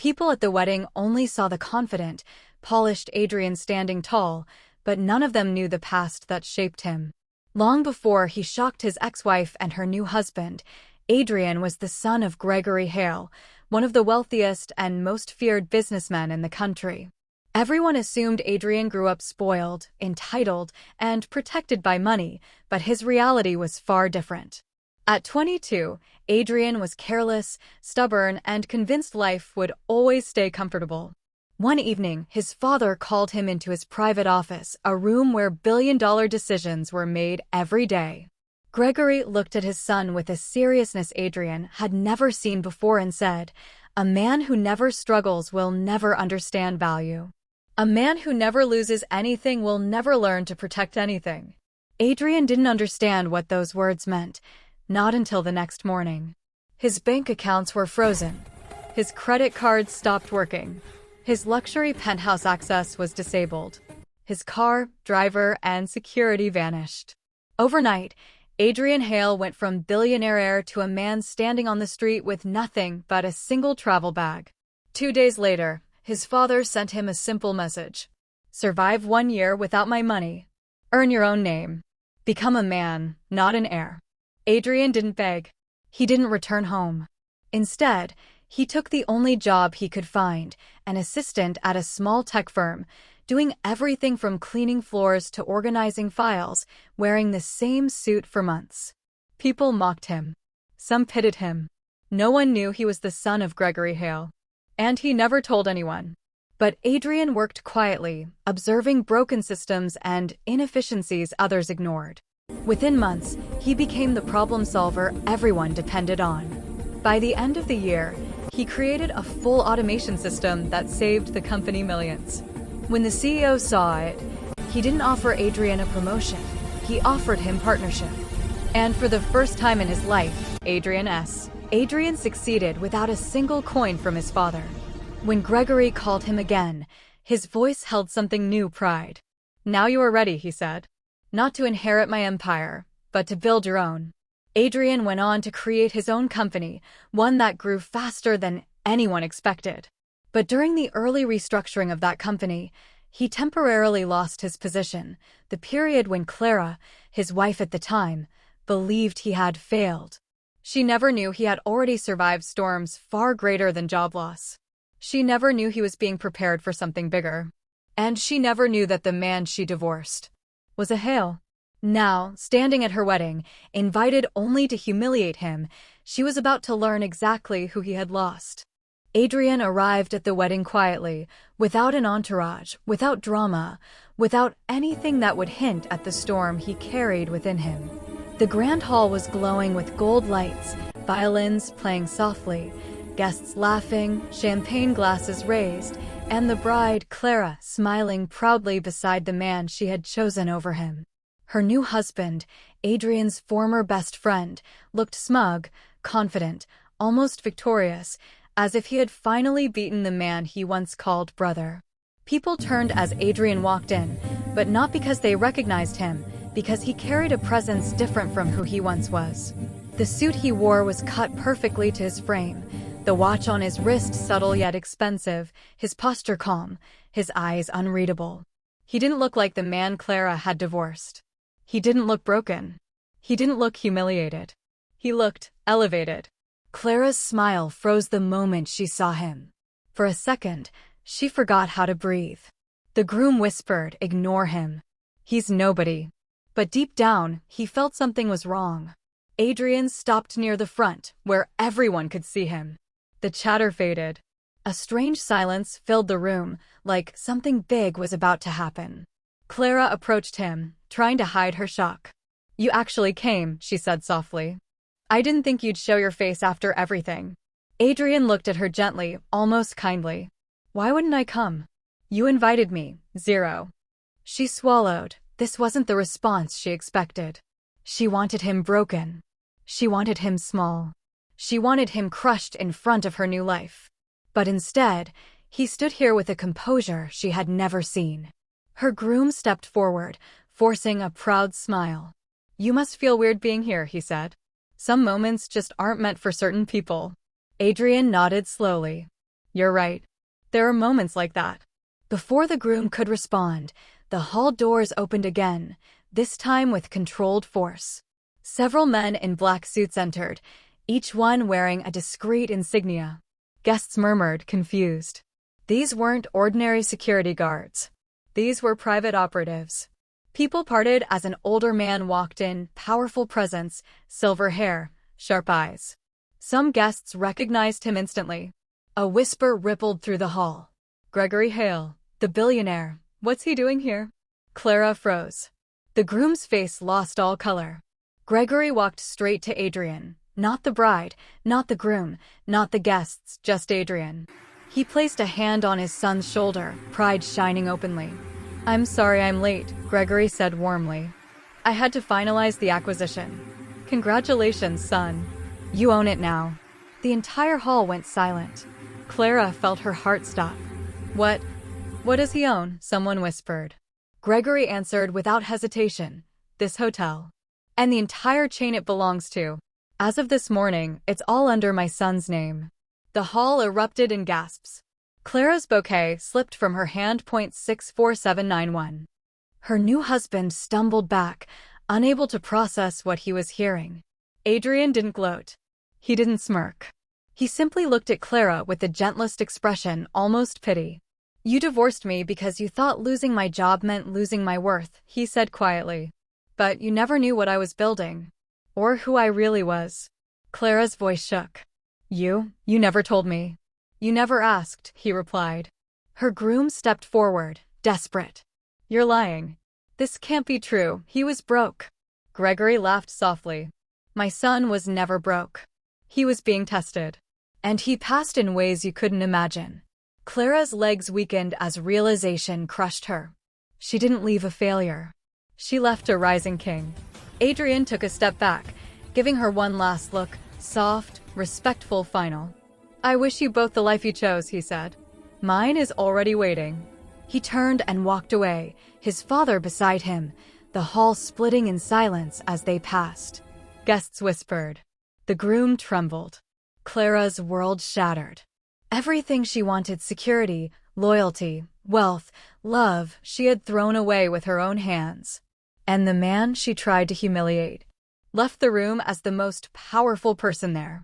People at the wedding only saw the confident, polished Adrian standing tall, but none of them knew the past that shaped him. Long before he shocked his ex-wife and her new husband, Adrian was the son of Gregory Hale, one of the wealthiest and most feared businessmen in the country. Everyone assumed Adrian grew up spoiled, entitled, and protected by money, but his reality was far different. At 22, Adrian was careless, stubborn, and convinced life would always stay comfortable. One evening, his father called him into his private office, a room where billion-dollar decisions were made every day. Gregory looked at his son with a seriousness Adrian had never seen before and said, "A man who never struggles will never understand value. A man who never loses anything will never learn to protect anything." Adrian didn't understand what those words meant, not until the next morning. His bank accounts were frozen. His credit cards stopped working. His luxury penthouse access was disabled. His car, driver, and security vanished. Overnight, Adrian Hale went from billionaire heir to a man standing on the street with nothing but a single travel bag. 2 days later, his father sent him a simple message. "Survive 1 year without my money. Earn your own name. Become a man, not an heir." Adrian didn't beg. He didn't return home. Instead, he took the only job he could find, an assistant at a small tech firm, doing everything from cleaning floors to organizing files, wearing the same suit for months. People mocked him. Some pitied him. No one knew he was the son of Gregory Hale. And he never told anyone. But Adrian worked quietly, observing broken systems and inefficiencies others ignored. Within months, he became the problem solver everyone depended on. By the end of the year, he created a full automation system that saved the company millions. When the CEO saw it, he didn't offer Adrian a promotion. He offered him partnership. And for the first time in his life, Adrian succeeded without a single coin from his father. When Gregory called him again, his voice held something new: pride. "Now you are ready," he said. "Not to inherit my empire, but to build your own." Adrian went on to create his own company, one that grew faster than anyone expected. But during the early restructuring of that company, he temporarily lost his position, the period when Clara, his wife at the time, believed he had failed. She never knew he had already survived storms far greater than job loss. She never knew he was being prepared for something bigger. And she never knew that the man she divorced was a Hale. Now, standing at her wedding, invited only to humiliate him, she was about to learn exactly who he had lost. Adrian arrived at the wedding quietly, without an entourage, without drama, without anything that would hint at the storm he carried within him. The grand hall was glowing with gold lights, violins playing softly, guests laughing, champagne glasses raised, and the bride, Clara, smiling proudly beside the man she had chosen over him. Her new husband, Adrian's former best friend, looked smug, confident, almost victorious, as if he had finally beaten the man he once called brother. People turned as Adrian walked in, but not because they recognized him, because he carried a presence different from who he once was. The suit he wore was cut perfectly to his frame, the watch on his wrist subtle yet expensive, his posture calm, his eyes unreadable. He didn't look like the man Clara had divorced. He didn't look broken. He didn't look humiliated. He looked elevated. Clara's smile froze the moment she saw him. For a second, she forgot how to breathe. The groom whispered, "Ignore him. He's nobody." But deep down, he felt something was wrong. Adrian stopped near the front, where everyone could see him. The chatter faded. A strange silence filled the room, like something big was about to happen. Clara approached him, trying to hide her shock. "You actually came," she said softly. "I didn't think you'd show your face after everything." Adrian looked at her gently, almost kindly. "Why wouldn't I come? You invited me, Zero." She swallowed. This wasn't the response she expected. She wanted him broken. She wanted him small. She wanted him crushed in front of her new life. But instead, he stood here with a composure she had never seen. Her groom stepped forward, forcing a proud smile. "You must feel weird being here," he said. "Some moments just aren't meant for certain people." Adrian nodded slowly. You're right. There are moments like that. Before the groom could respond, the hall doors opened again, this time with controlled force. Several men in black suits entered, each one wearing a discreet insignia. Guests murmured, confused. These weren't ordinary security guards. These were private operatives. People parted as an older man walked in, powerful presence, silver hair, sharp eyes. Some guests recognized him instantly. A whisper rippled through the hall. Gregory Hale, the billionaire. What's he doing here? Clara froze. The groom's face lost all color. Gregory walked straight to Adrian. Not the bride, not the groom, not the guests, just Adrian. He placed a hand on his son's shoulder, pride shining openly. I'm sorry I'm late, Gregory said warmly. I had to finalize the acquisition. Congratulations, son. You own it now. The entire hall went silent. Clara felt her heart stop. What does he own? Someone whispered. Gregory answered without hesitation. This hotel. And the entire chain it belongs to. As of this morning, it's all under my son's name. The hall erupted in gasps. Clara's bouquet slipped from her hand. 64791. Her new husband stumbled back, unable to process what he was hearing. Adrian didn't gloat. He didn't smirk. He simply looked at Clara with the gentlest expression, almost pity. You divorced me because you thought losing my job meant losing my worth, he said quietly. But you never knew what I was building. Or who I really was. Clara's voice shook. You never told me. You never asked, he replied. Her groom stepped forward, desperate. You're lying. This can't be true, he was broke. Gregory laughed softly. My son was never broke. He was being tested. And he passed in ways you couldn't imagine. Clara's legs weakened as realization crushed her. She didn't leave a failure. She left a rising king. Adrian took a step back, giving her one last look, soft, respectful, final. I wish you both the life you chose, he said. Mine is already waiting. He turned and walked away, his father beside him, the hall splitting in silence as they passed. Guests whispered. The groom trembled. Clara's world shattered. Everything she wanted, security, loyalty, wealth, love, she had thrown away with her own hands. And the man she tried to humiliate left the room as the most powerful person there.